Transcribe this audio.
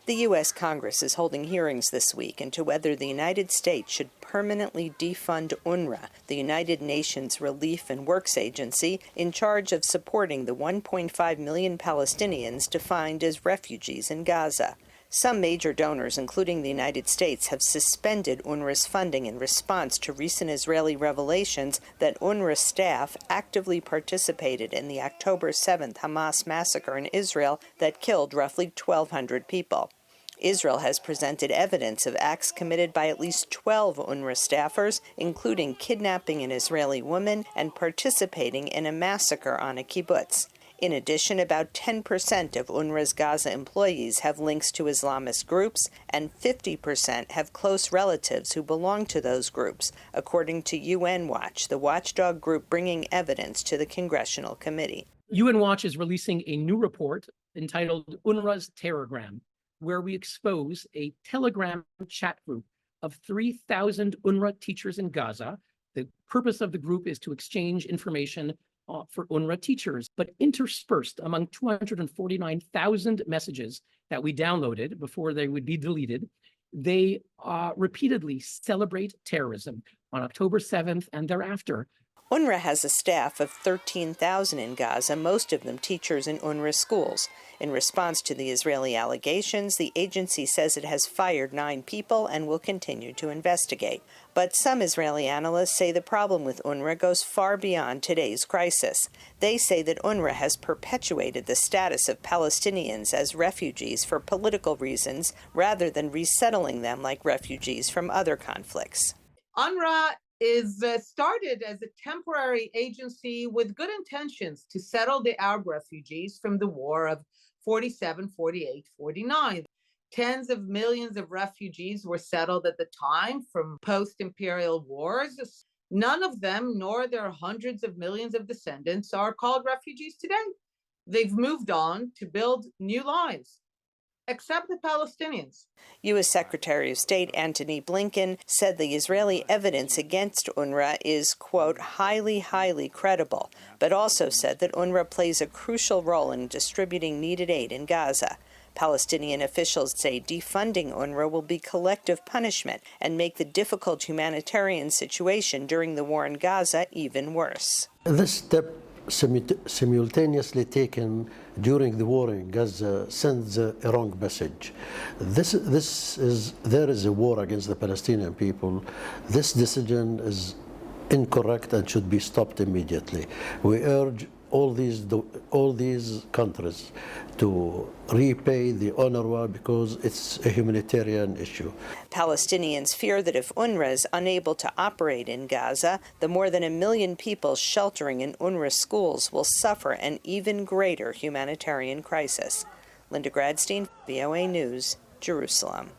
The U.S. Congress is holding hearings this week into whether the United States should permanently defund UNRWA, the United Nations Relief and Works Agency in charge of supporting the 1.5 million Palestinians defined as refugees in Gaza. Some major donors, including the United States, have suspended UNRWA's funding in response to recent Israeli revelations that UNRWA staff actively participated in the October 7th Hamas massacre in Israel that killed roughly 1,200 people. Israel has presented evidence of acts committed by at least 12 UNRWA staffers, including kidnapping an Israeli woman and participating in a massacre on a kibbutz. In addition, about 10% of UNRWA's Gaza employees have links to Islamist groups, and 50% have close relatives who belong to those groups, according to UN Watch, the watchdog group bringing evidence to the Congressional Committee. UN Watch is releasing a new report entitled UNRWA's Terrorgram, where we expose a Telegram chat group of 3,000 UNRWA teachers in Gaza. The purpose of the group is to exchange information for UNRWA teachers, but interspersed among 249,000 messages that we downloaded before they would be deleted, they repeatedly celebrate terrorism on October 7th and thereafter. UNRWA has a staff of 13,000 in Gaza, most of them teachers in UNRWA schools. In response to the Israeli allegations, the agency says it has fired 9 people and will continue to investigate. But some Israeli analysts say the problem with UNRWA goes far beyond today's crisis. They say that UNRWA has perpetuated the status of Palestinians as refugees for political reasons rather than resettling them like refugees from other conflicts. UNRWA is started as a temporary agency with good intentions to settle the Arab refugees from the war of 47, 48, 49. Tens of millions of refugees were settled at the time from post-imperial wars. None of them, nor their hundreds of millions of descendants, are called refugees today. They've moved on to build new lives, except the Palestinians. U.S. Secretary of State Antony Blinken said the Israeli evidence against UNRWA is, quote, highly credible, but also said that UNRWA plays a crucial role in distributing needed aid in Gaza. Palestinian officials say defunding UNRWA will be collective punishment and make the difficult humanitarian situation during the war in Gaza even worse. This step simultaneously taken during the war in Gaza sends a wrong message. There is a war against the Palestinian people. This decision is incorrect and should be stopped immediately. We urge all these countries to repay the UNRWA because it's a humanitarian issue. Palestinians fear that if UNRWA is unable to operate in Gaza, the more than 1 million people sheltering in UNRWA schools will suffer an even greater humanitarian crisis. Linda Gradstein, VOA News, Jerusalem.